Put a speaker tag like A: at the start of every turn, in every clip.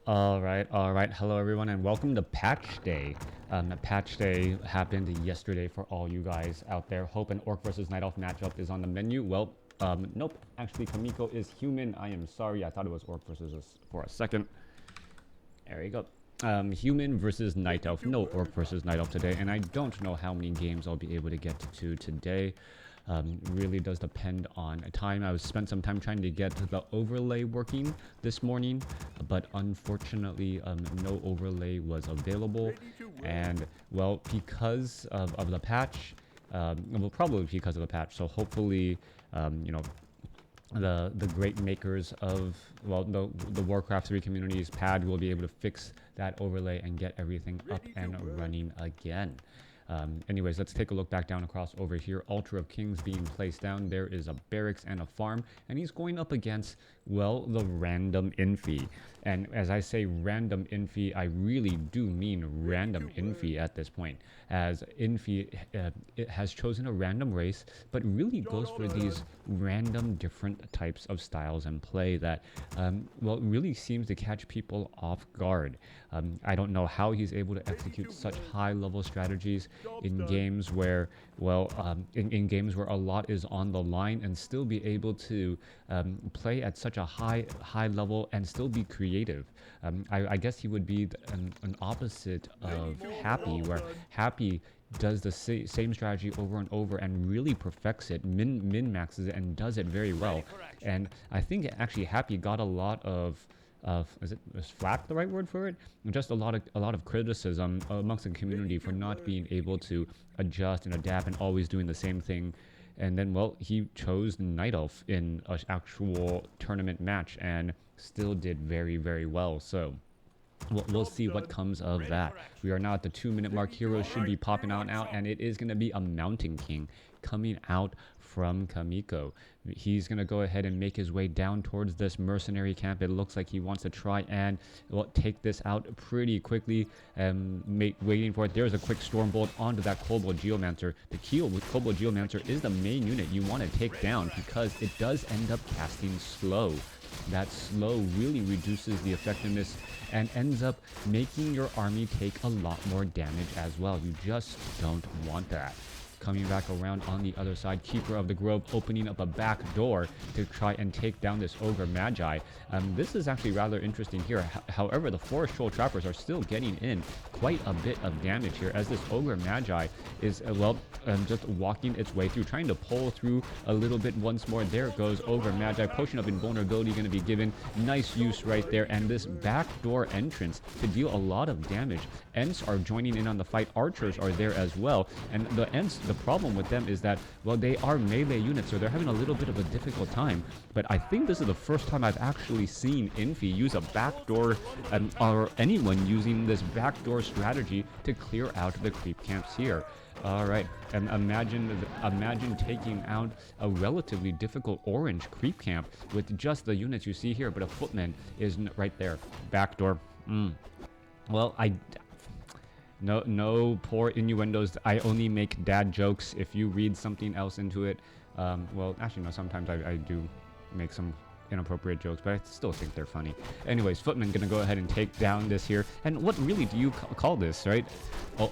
A: All right. Hello, everyone, and welcome to Patch Day. Patch Day happened yesterday for all you guys out there. Hope an Orc versus Night Elf matchup is on the menu. Well, nope. Actually, Chaemiko is human. I am sorry. I thought it was Orc versus us for a second. There you go. Human versus Night Elf. No Orc versus Night Elf today, and I don't know how many games I'll be able to get to today. Really does depend on time. I spent some time trying to get the overlay working this morning, but unfortunately no overlay was available. And well, because of the patch, well, probably because of the patch, so hopefully you know, the great makers of, well, the WarCraft 3 community's pad will be able to fix that overlay and get everything up and running again. Anyways, let's take a look back down across over here. Altar of Kings being placed down. There is a barracks and a farm, and he's going up against, well, the random Infi. And as I say random Infi, I really do mean random Infi at this point, as Infi it has chosen a random race, but really goes for these random different types of styles and play that, well, really seems to catch people off guard. I don't know how he's able to execute such high-level strategies in games where, well, in games where a lot is on the line, and still be able to play at such a high level and still be creative. I guess he would be an opposite of Happy, where Happy does the same strategy over and over and really perfects it, min-maxes it, and does it very well. And I think actually Happy got a lot of is flack the right word for it? Just a lot of criticism amongst the community for not being able to adjust and adapt and always doing the same thing. And then, well, he chose Night Elf in an actual tournament match and still did very, very well. So we'll see what comes of that. We are now at the 2-minute mark. Heroes should be popping out now, and it is going to be a Mountain King coming out from Chaemiko. He's going to go ahead and make his way down towards this mercenary camp. It looks like he wants to try and, well, take this out pretty quickly. Waiting for it. There's a quick Stormbolt onto that Kobold Geomancer. The key with Kobold Geomancer is the main unit you want to take down, because it does end up casting slow. That slow really reduces the effectiveness and ends up making your army take a lot more damage as well. You just don't want that. Coming back around on the other side, Keeper of the Grove opening up a back door to try and take down this Ogre Magi. This is actually rather interesting here. However, the Forest Troll Trappers are still getting in quite a bit of damage here, as this Ogre Magi is, well, just walking its way through, trying to pull through a little bit once more. There goes Ogre Magi. Potion of Invulnerability going to be given. Nice use right there. And this backdoor entrance to deal a lot of damage. Ents are joining in on the fight. Archers are there as well. And the Ents, the problem with them is that, well, they are melee units, so they're having a little bit of a difficult time. But I think this is the first time I've actually seen Infi use a backdoor, or anyone using this backdoor strategy to clear out the creep camps here. All right, and imagine taking out a relatively difficult orange creep camp with just the units you see here, but a footman is right there. Backdoor. Well, no poor innuendos. I only make dad jokes. If you read something else into it, well, actually no, sometimes I do make some inappropriate jokes, but I still think they're funny. Anyways, Footman gonna go ahead and take down this here. And what really do you call this, right?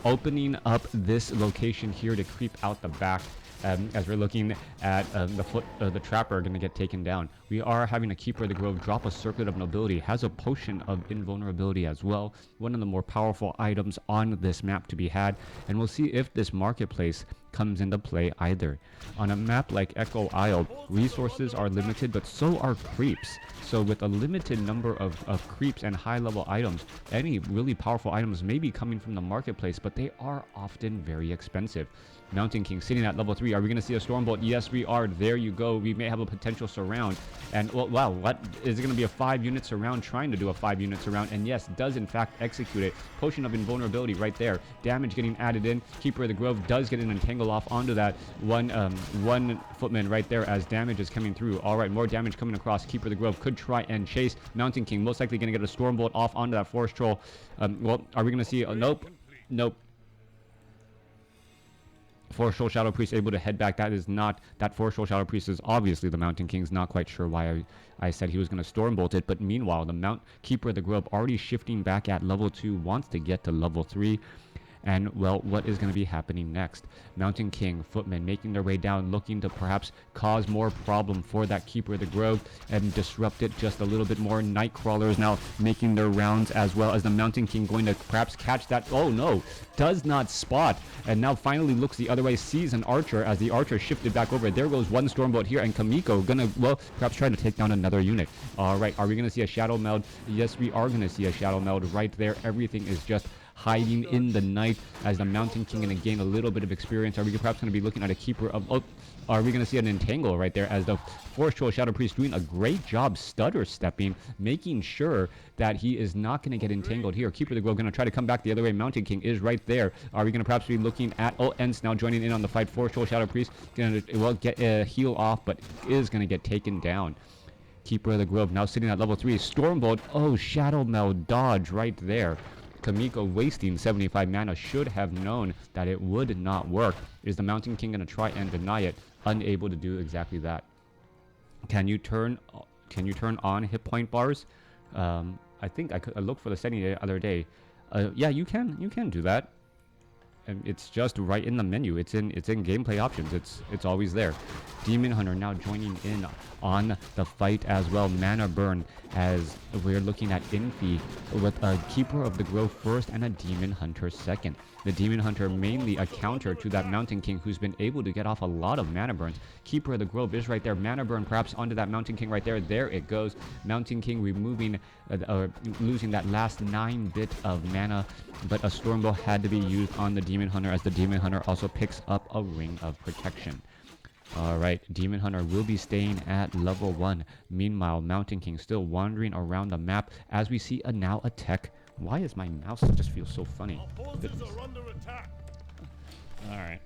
A: Opening up this location here to creep out the back. As we're looking at the Trapper going to get taken down. We are having a Keeper of the Grove drop a Circlet of Nobility, has a Potion of Invulnerability as well, one of the more powerful items on this map to be had, and we'll see if this marketplace comes into play either. On a map like Echo Isle, resources are limited, but so are creeps. So with a limited number of creeps and high-level items, any really powerful items may be coming from the marketplace, but they are often very expensive. Mountain King sitting at level 3. Are we going to see a Stormbolt? Yes, we are. There you go. We may have a potential surround. And, well, wow, what? Is it going to be a 5-unit surround? Trying to do a 5-unit surround. And yes, does in fact execute it. Potion of Invulnerability right there. Damage getting added in. Keeper of the Grove does get an entangle off onto that one footman right there as damage is coming through. All right, more damage coming across. Keeper of the Grove could try and chase. Mountain King most likely going to get a Stormbolt off onto that Forest Troll. Well, are we going to see? Nope. Force Shoal Shadow Priest able to head back. That is not, that Force Shoal Shadow Priest is obviously the Mountain King's. Not quite sure why I said he was going to Stormbolt it, but meanwhile, the Keeper of the Grove already shifting back at level 2, wants to get to level 3. And, well, what is going to be happening next? Mountain King, Footmen making their way down, looking to perhaps cause more problem for that Keeper of the Grove and disrupt it just a little bit more. Nightcrawlers now making their rounds, as well as the Mountain King going to perhaps catch that. Oh, no. Does not spot. And now finally looks the other way, sees an Archer as the Archer shifted back over. There goes one Stormbolt here, and Chaemiko going to, well, perhaps try to take down another unit. All right. Are we going to see a Shadow Meld? Yes, we are going to see a Shadow Meld right there. Everything is just hiding in the night as the Mountain King going to gain a little bit of experience. Are we perhaps going to be looking at a Keeper of... Oh, are we going to see an Entangle right there as the Force Troll Shadow Priest doing a great job stutter stepping, making sure that he is not going to get entangled here. Keeper of the Grove going to try to come back the other way. Mountain King is right there. Are we going to perhaps be looking at... Oh, Ents now joining in on the fight. Force Troll Shadow Priest going to, well, get a heal off, but is going to get taken down. Keeper of the Grove now sitting at level 3. Stormbolt. Oh, Shadow Meld dodge right there. Chaemiko wasting 75 mana, should have known that it would not work. Is the Mountain King going to try and deny it? Unable to do exactly that. Can you turn on hit point bars? I think I looked for the setting the other day. Yeah, you can do that. And it's just right in the menu. It's in gameplay options. It's always there. Demon Hunter now joining in on the fight as well. Mana burn as we're looking at Infi with a Keeper of the Grove first and a Demon Hunter second. The Demon Hunter mainly a counter to that Mountain King who's been able to get off a lot of mana burns. Keeper of the Grove is right there. Mana burn perhaps onto that Mountain King right there. There it goes. Mountain King removing, losing that last 9-bit of mana, but a Stormbolt had to be used on the Demon Hunter as the Demon Hunter also picks up a Ring of Protection. Alright, Demon Hunter will be staying at level 1. Meanwhile, Mountain King still wandering around the map as we see now a tech. Why is my mouse just feel so funny? Alright.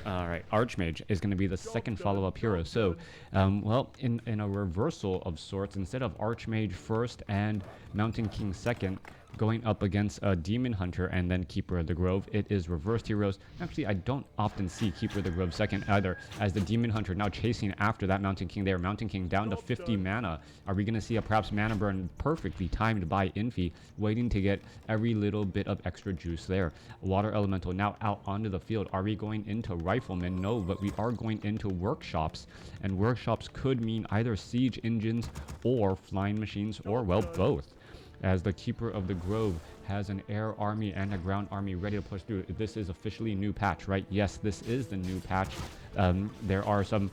A: Alright, Archmage is going to be the second follow-up hero. So, well, in a reversal of sorts, instead of Archmage first and Mountain King second, going up against a Demon Hunter and then Keeper of the Grove, it is reversed heroes. Actually, I don't often see Keeper of the Grove second either, as the Demon Hunter now chasing after that Mountain King there. Mountain King down to 50 mana. Are we going to see a perhaps mana burn perfectly timed by Infi, waiting to get every little bit of extra juice there? Water Elemental now out onto the field. Are we going into Riflemen? No, but we are going into Workshops, and Workshops could mean either Siege Engines or Flying Machines, or, well, both, as the Keeper of the Grove has an air army and a ground army ready to push through. This is officially new patch, right? Yes, this is the new patch. There are some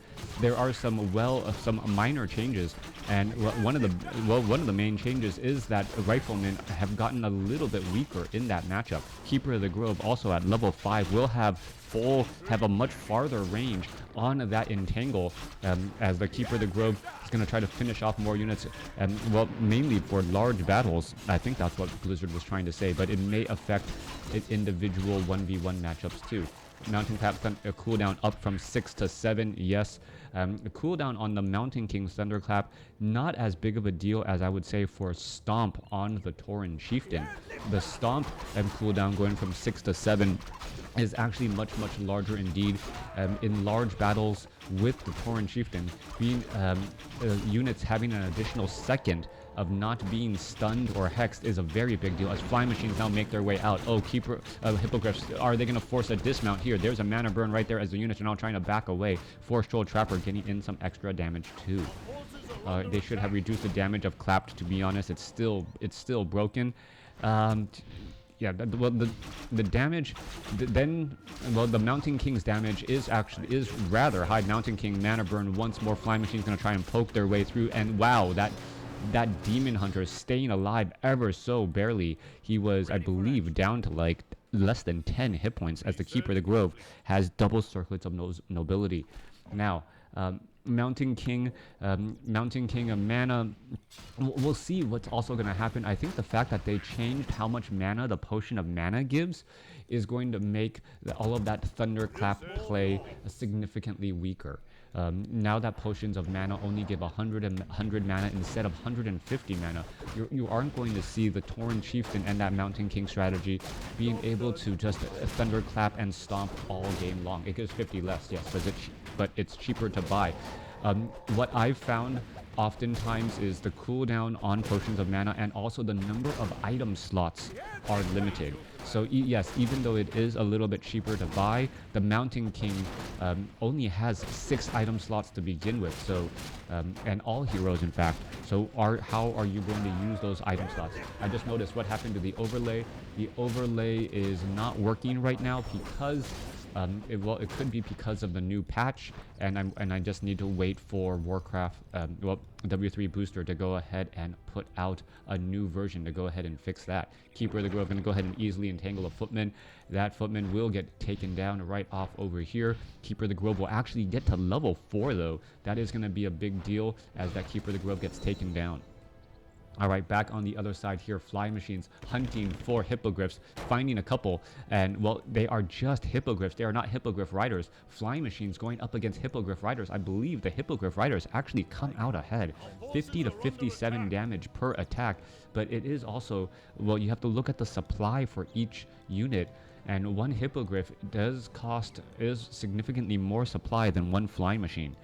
A: minor changes, and one of the main changes is that Riflemen have gotten a little bit weaker in that matchup. Keeper of the Grove also at level 5 will have a much farther range on that Entangle, as the Keeper of the Grove is going to try to finish off more units, and well, mainly for large battles. I think that's what Blizzard was trying to say, but it may affect individual 1v1 matchups too. Mountain Clap a cooldown up from 6 to 7, yes. The cooldown on the Mountain King's Thunderclap, not as big of a deal as I would say for Stomp on the Tauren Chieftain. The Stomp cooldown going from 6 to 7 is actually much larger indeed. In large battles with the Tauren Chieftain, being units having an additional second of not being stunned or hexed is a very big deal, as Flying Machines now make their way out. Oh, Keeper Hippogriffs, are they going to force a dismount here? There's a mana burn right there as the units are now trying to back away. Force Troll Trapper getting in some extra damage too. They should have reduced the damage of Clapped, to be honest. It's still broken. Yeah, the damage, the Mountain King's damage is rather high. Mountain King mana burn once more. Flying Machine's going to try and poke their way through, and wow, that Demon Hunter is staying alive ever so barely. He was, I believe, down to like less than 10 hit points, as the Keeper of the Grove has double circlets of nobility. Now, Mountain King of mana, we'll see what's also going to happen. I think the fact that they changed how much mana the Potion of Mana gives is going to make all of that Thunderclap play significantly weaker. Now that potions of mana only give 100 mana instead of 150 mana, you aren't going to see the Tauren Chieftain and that Mountain King strategy being able to just thunderclap and stomp all game long. It gives 50 less, yes, but it's cheaper to buy. What I've found oftentimes is the cooldown on potions of mana and also the number of item slots are limited. So yes, even though it is a little bit cheaper to buy, the Mountain King only has 6 item slots to begin with. So, and all heroes in fact. So how are you going to use those item slots? I just noticed what happened to the overlay. The overlay is not working right now because it could be because of the new patch, and I just need to wait for WarCraft, W3 Booster to go ahead and put out a new version to go ahead and fix that. Keeper of the Grove going to go ahead and easily entangle a footman. That footman will get taken down right off over here. Keeper of the Grove will actually get to level 4 though. That is going to be a big deal as that Keeper of the Grove gets taken down. All right, back on the other side here, fly machines hunting for hippogriffs, finding a couple, and well, they are just hippogriffs. They are not hippogriff riders. Flying machines going up against hippogriff riders. I believe the hippogriff riders actually come out ahead, 50 to 57 damage per attack, but it is also, well, you have to look at the supply for each unit. And one hippogriff is significantly more supply than one flying machine.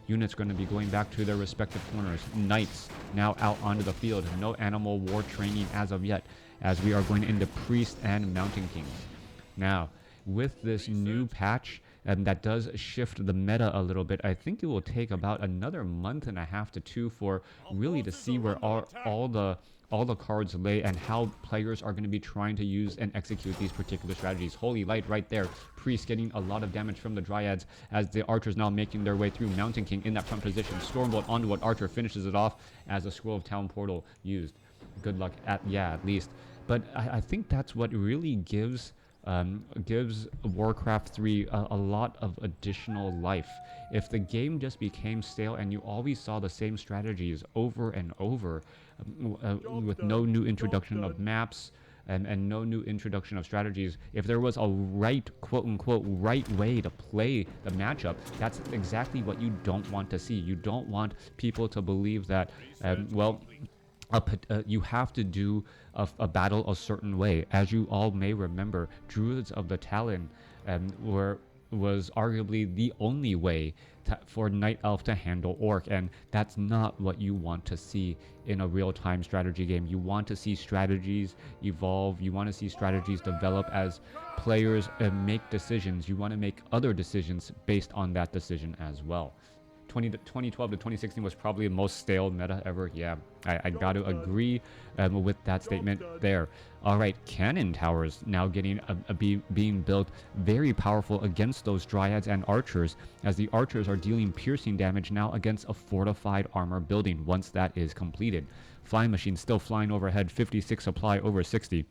A: Units going to be going back to their respective corners. Knights now out onto the field. No animal war training as of yet, as we are going into Priest and Mountain Kings. Now, with this new patch, that does shift the meta a little bit. I think it will take about another month and a half to 2 for really to see where all the cards lay and how players are going to be trying to use and execute these particular strategies. Holy Light right there. Priest getting a lot of damage from the Dryads as the Archers now making their way through. Mountain King in that front position. Stormbolt onto what Archer finishes it off as a Scroll of Town Portal used. Good luck at least. But I think that's what really gives Warcraft 3 a lot of additional life. If the game just became stale and you always saw the same strategies over and over with no new introduction of maps and no new introduction of strategies, if there was a right, quote-unquote, right way to play the matchup, that's exactly what you don't want to see. You don't want people to believe that, you have to do a battle a certain way. As you all may remember, Druids of the Talon was arguably the only way for Night Elf to handle Orc, and that's not what you want to see in a real-time strategy game. You want to see strategies evolve. You want to see strategies develop as players make decisions. You want to make other decisions based on that decision as well. 2012 to 2016 was probably the most stale meta ever. Yeah, I got to agree with that statement there. All right, cannon towers now getting being built, very powerful against those Dryads and Archers, as the Archers are dealing piercing damage now against a fortified armor building once that is completed. Flying machine still flying overhead, 56 supply over 60.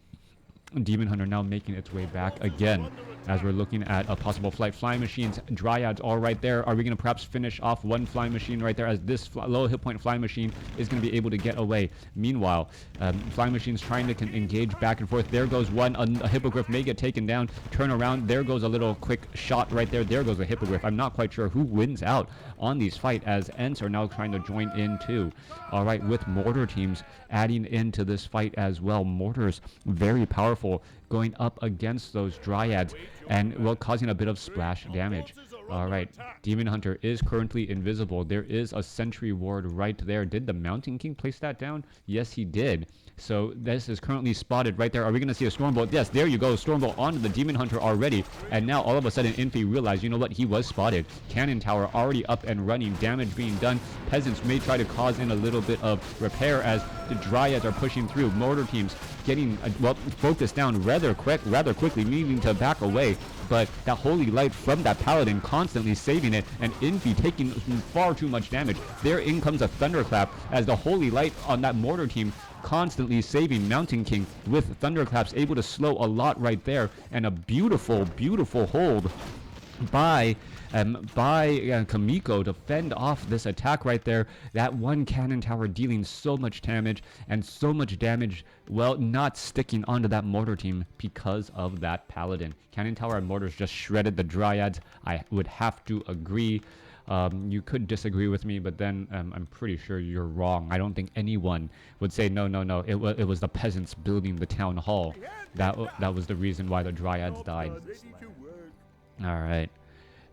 A: Demon Hunter now making its way back again as we're looking at a possible flight. Flying machines, Dryads all right there. Are we going to perhaps finish off one flying machine right there as this low hit point flying machine is going to be able to get away? Meanwhile, flying machines trying to engage back and forth. There goes one. A hippogriff may get taken down. Turn around. There goes a little quick shot right there. There goes a hippogriff. I'm not quite sure who wins out on these fight as Ents are now trying to join in too. All right, with mortar teams adding into this fight as well. Mortars very powerful going up against those Dryads and well causing a bit of splash damage. All right, Demon Hunter is currently invisible. There is a sentry ward right there. Did the Mountain King place that down? Yes, he did. So this is currently spotted right there. Are we going to see a Stormbolt? Yes, there you go. Stormbolt onto the Demon Hunter already. And now all of a sudden Infi realized, you know what, he was spotted. Cannon tower already up and running. Damage being done. Peasants may try to cause in a little bit of repair as the Dryads are pushing through. Mortar teams getting, focused down rather quickly, needing to back away. But that Holy Light from that Paladin constantly saving it, and Infi taking far too much damage. There in comes a Thunderclap as the Holy Light on that mortar team constantly saving Mountain King with Thunderclaps, able to slow a lot right there, and a beautiful hold by Chaemiko to fend off this attack right there. That one cannon tower dealing so much damage, and so much damage, well, not sticking onto that mortar team because of that Paladin. Cannon tower and mortars just shredded the Dryads. I would have to agree. You could disagree with me, but then I'm pretty sure you're wrong. I don't think anyone would say, no, no, no, it was the peasants building the town hall. That was the reason why the Dryads died. Alright.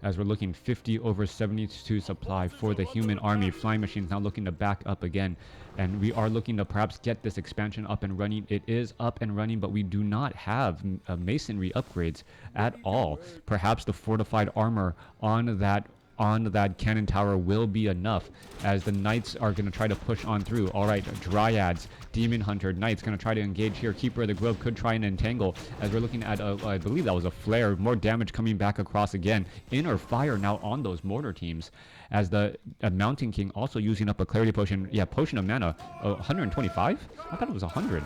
A: As we're looking 50 over 72 supply for the human army. Flying machines now looking to back up again. And we are looking to perhaps get this expansion up and running. It is up and running, but we do not have masonry upgrades at all. Perhaps the fortified armor on that cannon tower will be enough, as the knights are going to try to push on through. All right, Dryads, Demon Hunter, Knights going to try to engage here. Keeper of the Grove could try and entangle, as we're looking at, I believe that was a flare. More damage coming back across again. Inner fire now on those mortar teams, as the Mountain King also using up a Clarity Potion. Yeah, Potion of Mana, 125? I thought it was 100.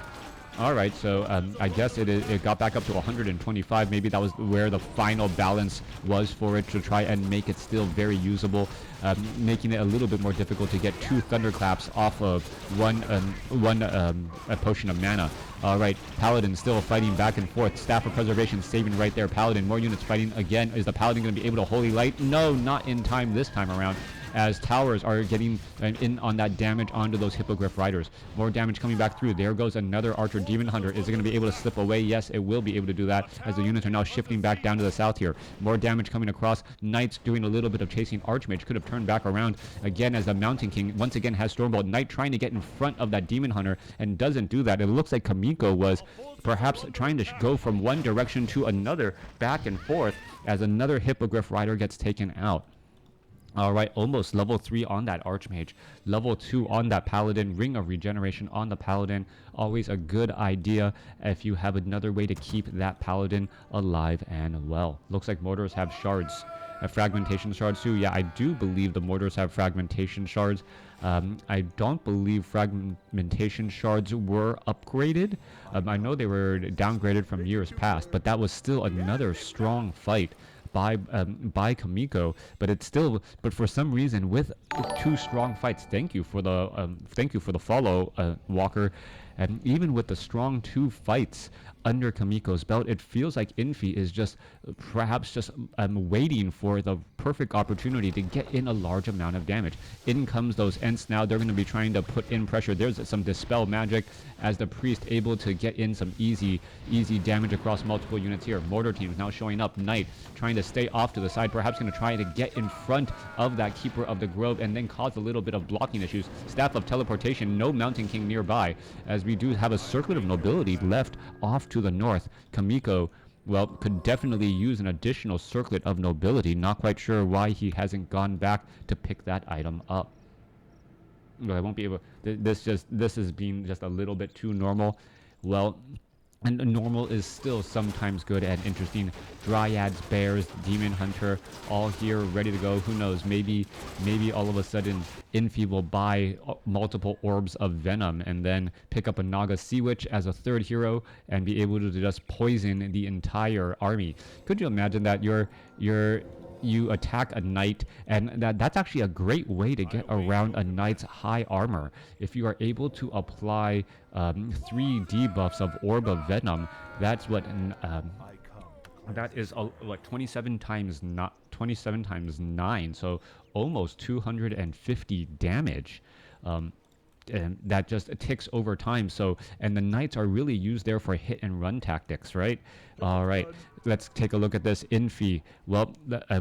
A: Alright, so I guess it got back up to 125. Maybe that was where the final balance was for it, to try and make it still very usable, making it a little bit more difficult to get 2 Thunderclaps off of one Potion of Mana. Alright, Paladin still fighting back and forth. Staff of Preservation saving right there. Paladin, more units fighting again. Is the Paladin going to be able to Holy Light? No, not in time this time around, as towers are getting in on that damage onto those Hippogriff Riders. More damage coming back through. There goes another Archer Demon Hunter. Is it going to be able to slip away? Yes, it will be able to do that, as the units are now shifting back down to the south here. More damage coming across. Knights doing a little bit of chasing. Archmage could have turned back around again, as the Mountain King once again has Stormbolt. Knight trying to get in front of that Demon Hunter and doesn't do that. It looks like Chaemiko was perhaps trying to go from one direction to another, back and forth, as another Hippogriff Rider gets taken out. Alright, almost level 3 on that Archmage. Level 2 on that Paladin. Ring of Regeneration on the Paladin. Always a good idea if you have another way to keep that Paladin alive and well. Looks like mortars have shards. Fragmentation shards too. Yeah, I do believe the mortars have fragmentation shards. I don't believe fragmentation shards were upgraded. I know they were downgraded from years past, but that was still another strong fight by Chaemiko, but for some reason, with 2 strong fights, thank you for the follow, Walker, and even with the strong 2 fights under Chaemiko's belt, it feels like Infi is perhaps just waiting for the perfect opportunity to get in a large amount of damage. In comes those Ents now. They're going to be trying to put in pressure. There's some Dispel magic, as the Priest able to get in some easy damage across multiple units here. Mortar teams now showing up. Knight trying to stay off to the side, perhaps going to try to get in front of that Keeper of the Grove and then cause a little bit of blocking issues. Staff of Teleportation, no Mountain King nearby, as we do have a Circlet of Nobility left off to the north. Chaemiko, well, could definitely use an additional Circlet of Nobility. Not quite sure why he hasn't gone back to pick that item up. I won't be able. This has been just a little bit too normal. Well, and normal is still sometimes good and interesting. Dryads, Bears, Demon Hunter, all here ready to go. Who knows? Maybe all of a sudden Infi will buy multiple orbs of venom and then pick up a Naga Sea Witch as a 3rd hero and be able to just poison the entire army. Could you imagine that you attack a knight, and that's actually a great way to get around a knight's high armor. If you are able to apply 3 debuffs of Orb of Venom, that's what that is what 27 times 9, so almost 250 damage. And that just ticks over time. So, and the knights are really used there for hit and run tactics, right? All right, let's take a look at this Infi. Well,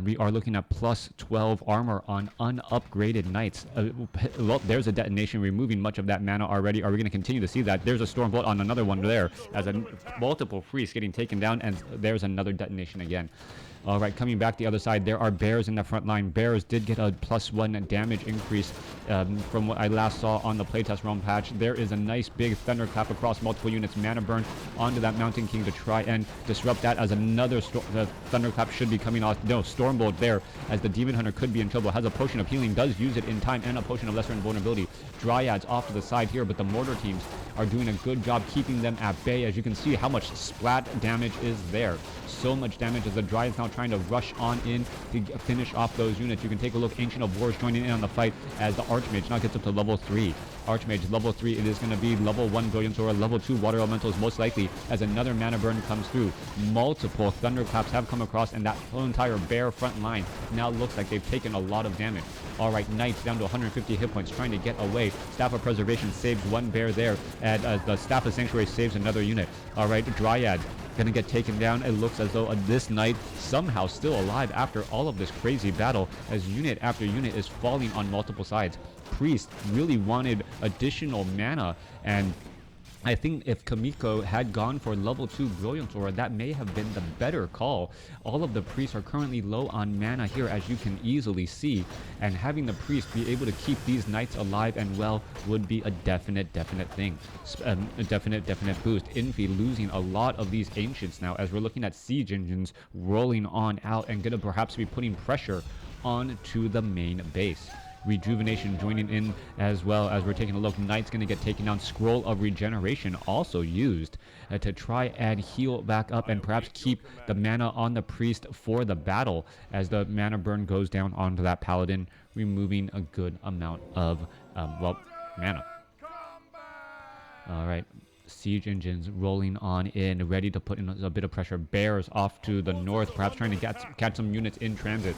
A: we are looking at plus 12 armor on unupgraded knights. Well, there's a detonation removing much of that mana already. Are we going to continue to see that? There's a Stormbolt on another one there, as multiple priests getting taken down, and there's another detonation again. All right, coming back the other side, there are Bears in the front line. Bears did get a +1 damage increase from what I last saw on the playtest realm patch. There is a nice big Thunderclap across multiple units. Mana burn onto that Mountain King to try and disrupt that, as another Thunderclap should be coming off. No, Stormbolt there, as the Demon Hunter could be in trouble. Has a Potion of Healing, does use it in time, and a Potion of Lesser Invulnerability. Dryads off to the side here, but the mortar teams are doing a good job keeping them at bay. As you can see how much splat damage is there. So much damage as the Dryads now trying to rush on in to finish off those units. You can take a look. Ancient of Wars joining in on the fight as the Archmage now gets up to level 3. Archmage level 3, it is going to be level 1 Brilliance Aura, level 2 Water Elementals most likely as another mana burn comes through. Multiple Thunderclaps have come across, and that whole entire bear front line now looks like they've taken a lot of damage. Alright, Knights down to 150 hit points trying to get away. Staff of Preservation saves one bear there, and the Staff of Sanctuary saves another unit. Alright, Dryad gonna get taken down. It looks as though this knight somehow still alive after all of this crazy battle, as unit after unit is falling on multiple sides. Priest really wanted additional mana, and I think if Chaemiko had gone for level 2 Brilliance Aura, that may have been the better call. All of the priests are currently low on mana here, as you can easily see, and having the priest be able to keep these knights alive and well would be a definite thing. A definite boost. Infi losing a lot of these ancients now, as we're looking at siege engines rolling on out and gonna perhaps be putting pressure onto the main base. Rejuvenation joining in as well, as we're taking a look. Knight's going to get taken down. Scroll of Regeneration also used to try and heal back up and perhaps keep the mana on the priest for the battle, as the mana burn goes down onto that paladin, removing a good amount of mana. Alright, siege engines rolling on in, ready to put in a bit of pressure. Bears off to the north, perhaps trying to catch some units in transit.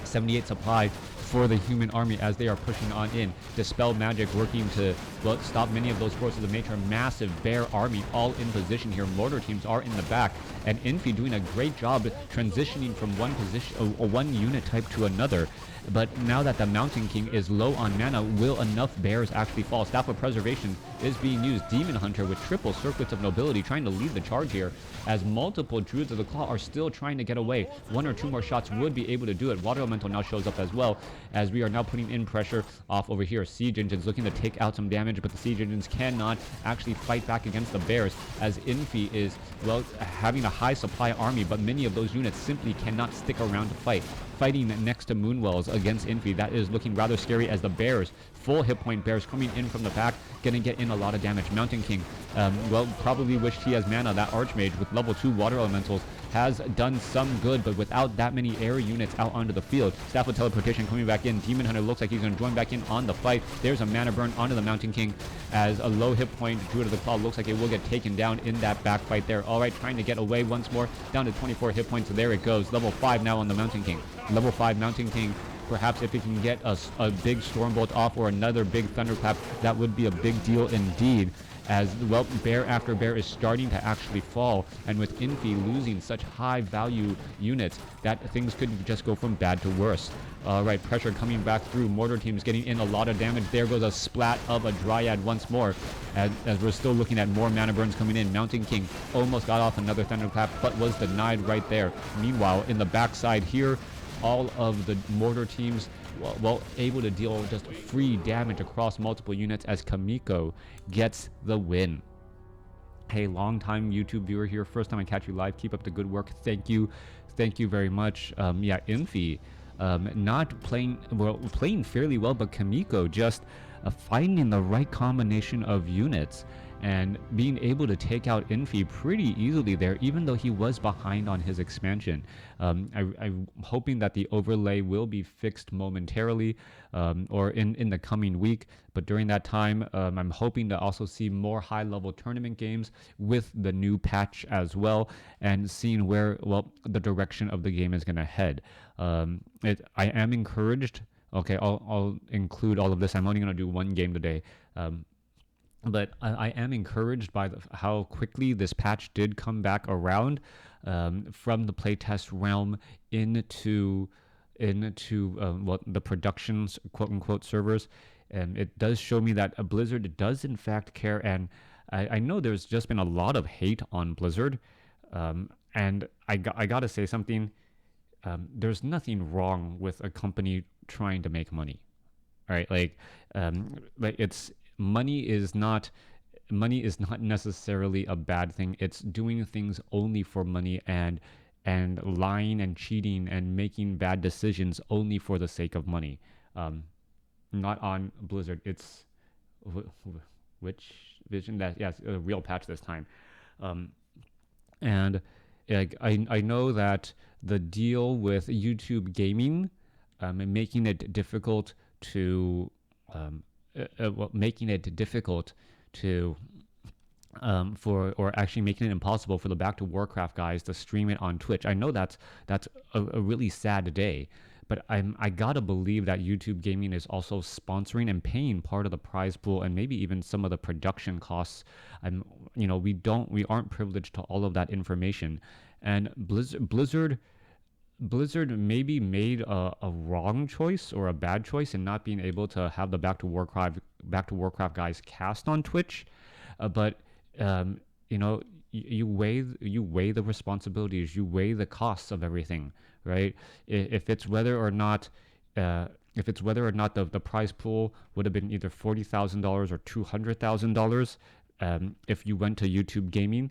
A: 78 supply for the human army as they are pushing on in. Dispel magic working to stop many of those forces of nature. Massive bear army all in position here. Mortar teams are in the back, and Infi doing a great job transitioning from one unit type to another. But now that the Mountain King is low on mana, will enough bears actually fall? Staff of Preservation is being used. Demon Hunter with triple Circlets of Nobility trying to lead the charge here, as multiple Druids of the Claw are still trying to get away. One or two more shots would be able to do it. Water Elemental now shows up as well, as we are now putting in pressure off over here. Siege Engines looking to take out some damage, but the Siege Engines cannot actually fight back against the bears, as Infi is, having a high supply army, but many of those units simply cannot stick around to fight. Fighting next to Moonwells against Infi, that is looking rather scary, as the bears, full hit point bears coming in from the back, gonna get in a lot of damage. Mountain King, probably wished he has mana. That Archmage with level 2 Water Elementals has done some good, but without that many air units out onto the field. Staff of Teleportation coming back in. Demon Hunter looks like he's going to join back in on the fight. There's a mana burn onto the Mountain King, as a low hit point Druid of the Claw looks like it will get taken down in that back fight there. Alright, trying to get away once more, down to 24 hit points, so there it goes. Level 5 now on the Mountain King. Level 5 Mountain King, perhaps if he can get a big Stormbolt off or another big Thunderclap, that would be a big deal indeed. As bear after bear is starting to actually fall, and with Infi losing such high value units, that things could just go from bad to worse. Alright, pressure coming back through. Mortar teams getting in a lot of damage. There goes a splat of a Dryad once more, as we're still looking at more mana burns coming in. Mountain King almost got off another Thunderclap, but was denied right there. Meanwhile, in the backside here, all of the mortar teams able to deal just free damage across multiple units, as Chaemiko gets the win. Hey, long time YouTube viewer here, first time I catch you live. Keep up the good work. Thank you very much. Yeah, Infi not playing fairly well, but Chaemiko just finding the right combination of units and being able to take out Infi pretty easily there, even though he was behind on his expansion. I'm hoping that the overlay will be fixed momentarily, or in the coming week. But during that time, I'm hoping to also see more high-level tournament games with the new patch as well, and seeing where the direction of the game is going to head. I am encouraged. Okay, I'll include all of this. I'm only going to do one game today. But I am encouraged by how quickly this patch did come back around, from the playtest realm into the production's quote-unquote servers. And it does show me that Blizzard does in fact care, and I know there's just been a lot of hate on Blizzard, and I gotta say something. There's nothing wrong with a company trying to make money. All right, like it's money is not necessarily a bad thing. It's doing things only for money, and lying and cheating and making bad decisions only for the sake of money. Not on Blizzard. It's which vision that yes, a real patch this time. Um, and like I know that the deal with YouTube Gaming, and making it difficult to making it difficult to for or actually making it impossible for the Back to Warcraft guys to stream it on Twitch. I know that's a really sad day, but I gotta believe that YouTube Gaming is also sponsoring and paying part of the prize pool and maybe even some of the production costs. I'm we aren't privileged to all of that information, and Blizzard maybe made a wrong choice or a bad choice in not being able to have the Back to Warcraft guys cast on Twitch, but um, you weigh the responsibilities, you weigh the costs of everything, right? If it's whether or not the prize pool would have been either $40,000 or $200,000, if you went to YouTube Gaming,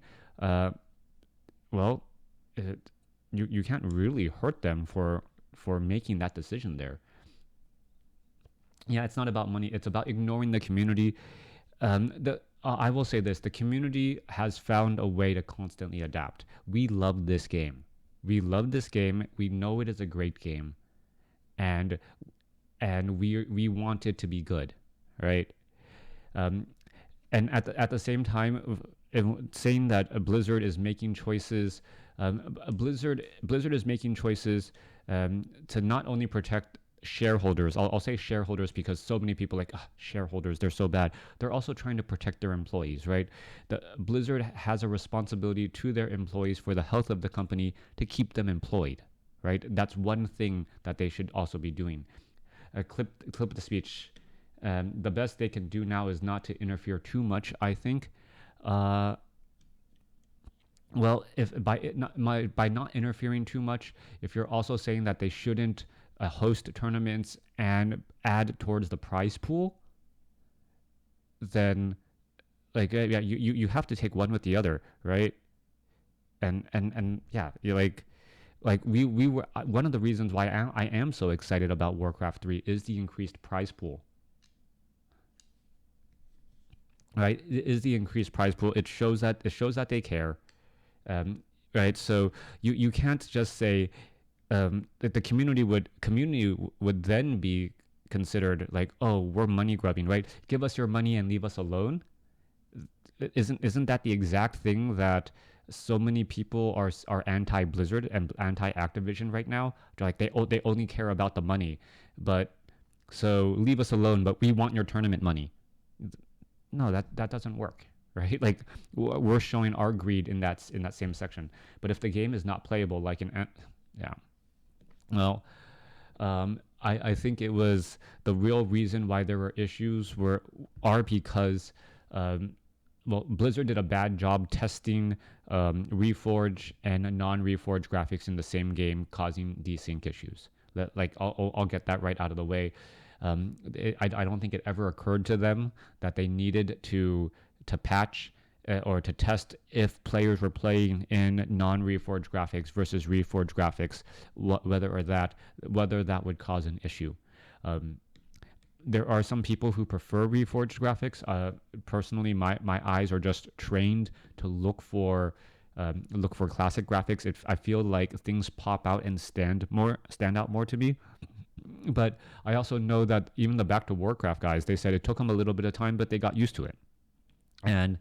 A: well, it, you can't really hurt them for making that decision there. Yeah, it's not about money. It's about ignoring the community. I will say this: the community has found a way to constantly adapt. We love this game. We love this game. We know it is a great game, and we want it to be good, right? Um, and at the same time, saying that Blizzard is making choices, Blizzard is making choices to not only protect shareholders. I'll say shareholders because so many people like shareholders, they're so bad. They're also trying to protect their employees, right? The Blizzard has a responsibility to their employees for the health of the company to keep them employed, right? That's one thing that they should also be doing. Clip the speech. The best they can do now is not to interfere too much, I think. Uh, well, if by not interfering too much, if you're also saying that they shouldn't host tournaments and add towards the prize pool, then yeah, you have to take one with the other, right? And yeah, you we were one of the reasons why I am so excited about Warcraft 3 is the increased prize pool. Right, it is the increased prize pool. It shows that they care, right? So you can't just say that the community would then be considered like, oh, we're money grubbing, right? Give us your money and leave us alone. Isn't that the exact thing that so many people are anti Blizzard and anti Activision right now? They're like they only care about the money, but so leave us alone. But we want your tournament money. No, that doesn't work, right? Like we're showing our greed in that same section. But if the game is not playable, yeah, well, I think it was the real reason why there were issues are because Blizzard did a bad job testing Reforge and non-Reforge graphics in the same game, causing desync issues. I'll get that right out of the way. I don't think it ever occurred to them that they needed to patch or to test if players were playing in non-Reforged graphics versus Reforged graphics, whether that would cause an issue. There are some people who prefer Reforged graphics. Personally, my eyes are just trained to look for classic graphics. I feel like things pop out and stand out more to me. But I also know that even the Back to Warcraft guys, they said it took them a little bit of time, but they got used to it. And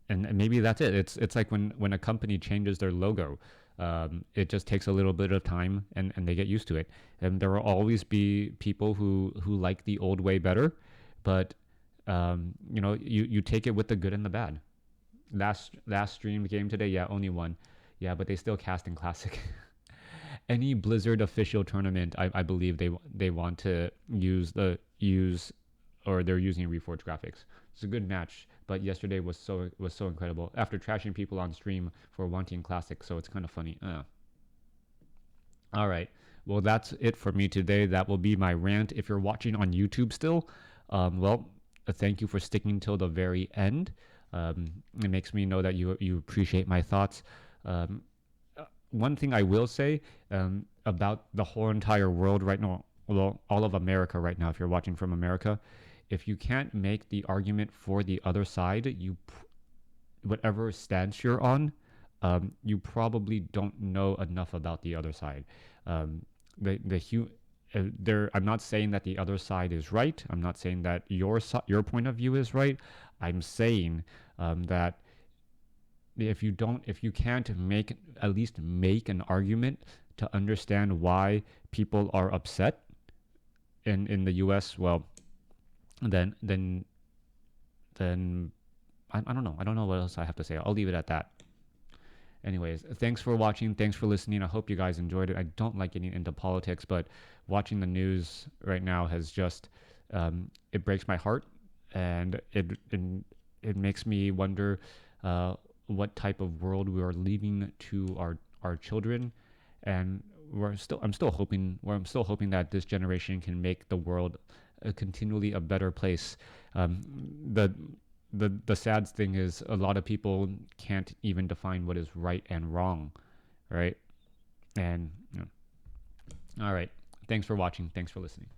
A: maybe that's it. It's like when a company changes their logo, it just takes a little bit of time and they get used to it. And there will always be people who like the old way better, but you take it with the good and the bad. Last streamed game today, yeah, only one. Yeah, but they still cast in classic. Any Blizzard official tournament, I believe they want to use or they're using Reforged graphics. It's a good match, but yesterday was so incredible. After trashing people on stream for wanting classic, so it's kind of funny. All right, well that's it for me today. That will be my rant. If you're watching on YouTube still, thank you for sticking till the very end. It makes me know that you appreciate my thoughts. One thing I will say about the whole entire world right now, well, all of America right now, if you're watching from America, if you can't make the argument for the other side, whatever stance you're on, you probably don't know enough about the other side. Um, I'm not saying that the other side is right. I'm not saying that your point of view is right. I'm saying that if you can't at least make an argument to understand why people are upset in the U.S., well, then I don't know. I don't know what else I have to say. I'll leave it at that. Anyways, thanks for watching. Thanks for listening. I hope you guys enjoyed it. I don't like getting into politics, but watching the news right now has just it breaks my heart, and it makes me wonder what type of world we are leaving to our children, and I'm still hoping that this generation can make the world continually a better place. Um, the the sad thing is a lot of people can't even define what is right and wrong, right? And all right, thanks for watching. Thanks for listening.